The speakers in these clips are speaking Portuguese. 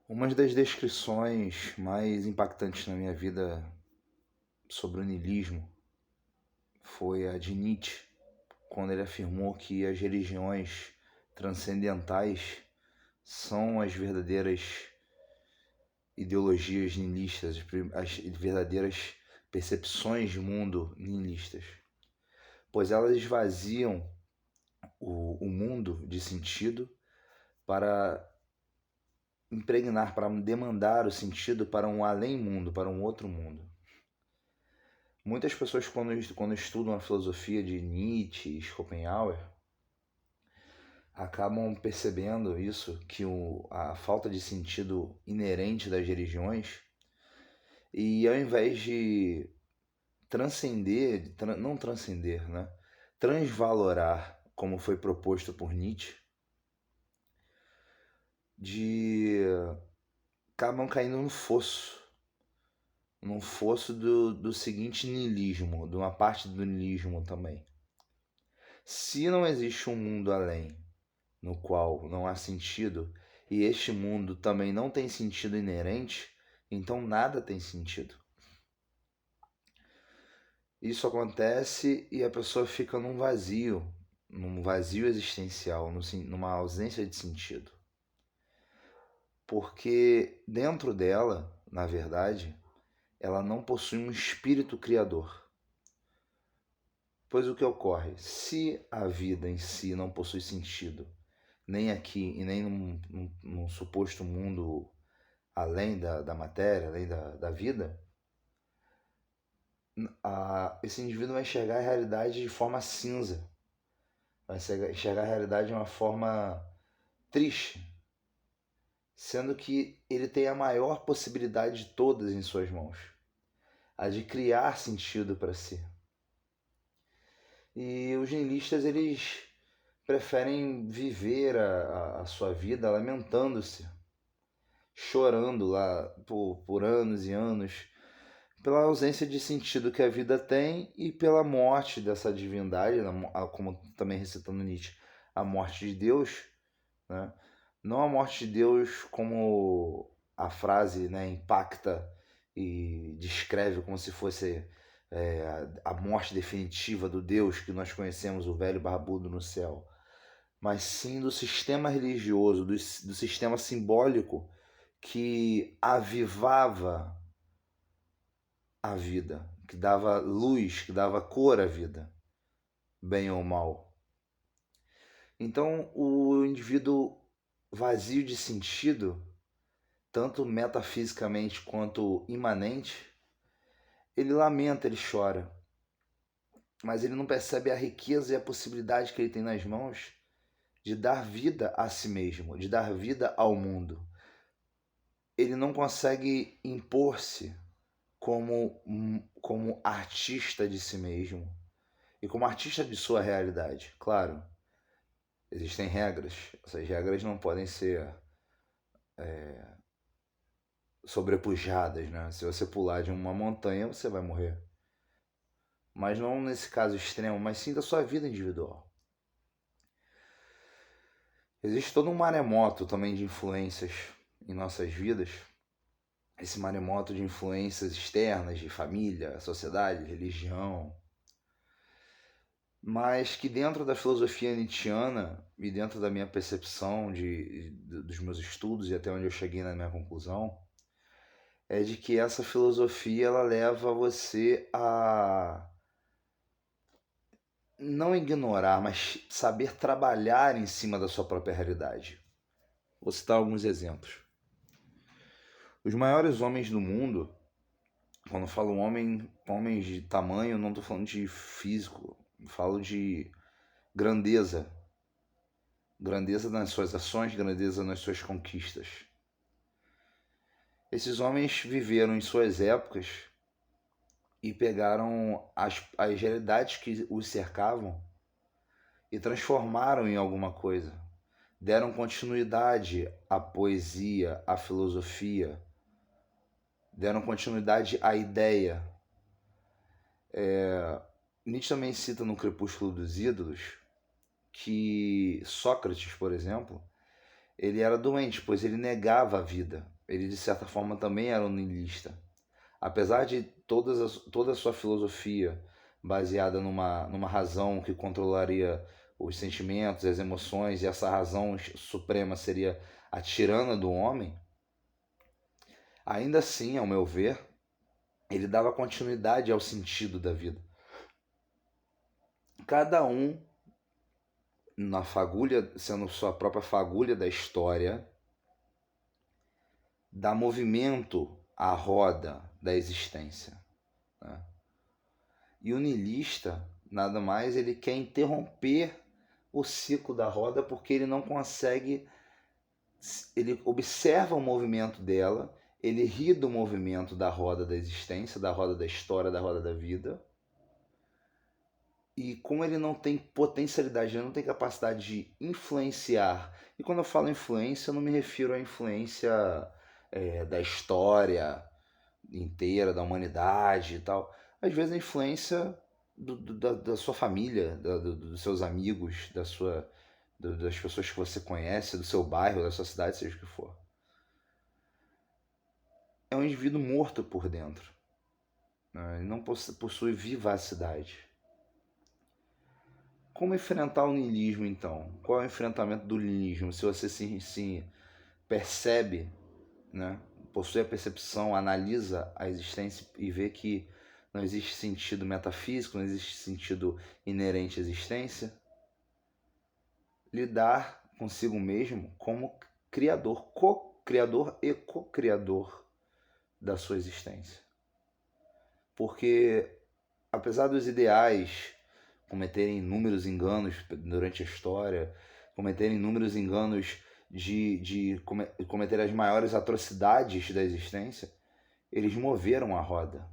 Uma das descrições mais impactantes na minha vida sobre o niilismo foi a de Nietzsche, quando ele afirmou que as religiões transcendentais são as verdadeiras ideologias niilistas, as verdadeiras percepções de mundo niilistas, pois elas esvaziam o mundo de sentido para impregnar, para demandar o sentido para um além-mundo, para um outro mundo. Muitas pessoas, quando estudam a filosofia de Nietzsche e Schopenhauer, acabam percebendo isso, que a falta de sentido inerente das religiões, e ao invés de transcender, não transcender, né? Transvalorar, como foi proposto por Nietzsche, de acabam caindo num fosso do seguinte niilismo, de uma parte do niilismo também. Se não existe um mundo além, no qual não há sentido, e este mundo também não tem sentido inerente, então nada tem sentido. Isso acontece e a pessoa fica num vazio existencial, numa ausência de sentido. Porque dentro dela, na verdade, ela não possui um espírito criador. Pois o que ocorre? Se a vida em si não possui sentido, nem aqui e nem num suposto mundo além da matéria, além da vida, esse indivíduo vai enxergar a realidade de forma cinza, vai enxergar a realidade de uma forma triste, sendo que ele tem a maior possibilidade de todas em suas mãos, a de criar sentido para si. E os niilistas, eles preferem viver a sua vida lamentando-se, chorando lá por anos e anos, pela ausência de sentido que a vida tem e pela morte dessa divindade, como também recitando Nietzsche, a morte de Deus, né? Não a morte de Deus como a frase, né, impacta e descreve como se fosse a morte definitiva do Deus que nós conhecemos, o velho barbudo no céu, mas sim do sistema religioso, do sistema simbólico que avivava a vida, que dava luz, que dava cor à vida, bem ou mal. Então, o indivíduo vazio de sentido, tanto metafisicamente quanto imanente, ele lamenta, ele chora, mas ele não percebe a riqueza e a possibilidade que ele tem nas mãos de dar vida a si mesmo, de dar vida ao mundo. Ele não consegue impor-se como artista de si mesmo e como artista de sua realidade. Claro, existem regras, essas regras não podem ser sobrepujadas, né? Se você pular de uma montanha, você vai morrer. Mas não nesse caso extremo, mas sim da sua vida individual. Existe todo um maremoto também de influências em nossas vidas. Esse maremoto de influências externas, de família, sociedade, religião, mas que dentro da filosofia nietzschiana e dentro da minha percepção dos meus estudos e até onde eu cheguei na minha conclusão, é de que essa filosofia ela leva você a não ignorar, mas saber trabalhar em cima da sua própria realidade. Vou citar alguns exemplos. Os maiores homens do mundo, quando eu falo homens de tamanho, não estou falando de físico, falo de grandeza. Grandeza nas suas ações, grandeza nas suas conquistas. Esses homens viveram em suas épocas e pegaram as realidades que os cercavam e transformaram em alguma coisa. Deram continuidade à poesia, à filosofia, deram continuidade à ideia. Nietzsche também cita no Crepúsculo dos Ídolos que Sócrates, por exemplo, ele era doente, pois ele negava a vida. ele de certa forma também era um niilista. Apesar de toda a sua filosofia baseada numa razão que controlaria os sentimentos, as emoções, e essa razão suprema seria a tirana do homem, ainda assim, ao meu ver, ele dava continuidade ao sentido da vida. Cada um na fagulha, sendo sua própria fagulha da história, dá movimento à roda da existência, né? E o niilista, nada mais, ele quer interromper o ciclo da roda porque ele não consegue, ele observa o movimento dela, ele ri do movimento da roda da existência, da roda da história, da roda da vida. E como ele não tem potencialidade, ele não tem capacidade de influenciar. E quando eu falo influência, eu não me refiro à influência da história inteira, da humanidade e tal. Às vezes a influência da sua família, dos seus amigos, das pessoas que você conhece, do seu bairro, da sua cidade, seja o que for. É um indivíduo morto por dentro, né? Ele não possui vivacidade. Como enfrentar o niilismo, então? Qual é o enfrentamento do niilismo? Se você se percebe, né? Possui a percepção, analisa a existência e vê que não existe sentido metafísico, não existe sentido inerente à existência, lidar consigo mesmo como criador, co-criador e co-criador da sua existência. Porque, apesar dos ideais cometerem inúmeros enganos durante a história, cometerem inúmeros enganos de cometer as maiores atrocidades da existência, eles moveram a roda.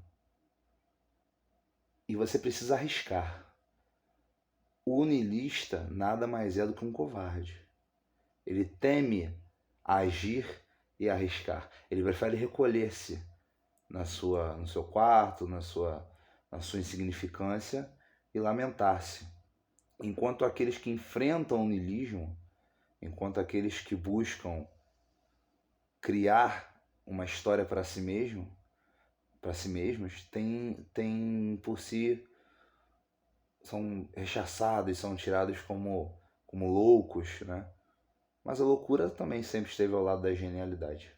E você precisa arriscar. O niilista nada mais é do que um covarde. Ele teme agir e arriscar. Ele prefere recolher-se no seu quarto, na sua insignificância e lamentar-se. Enquanto aqueles que enfrentam o niilismo, enquanto aqueles que buscam criar uma história para si mesmos, têm por si, são rechaçados, são tirados como loucos, né? Mas a loucura também sempre esteve ao lado da genialidade.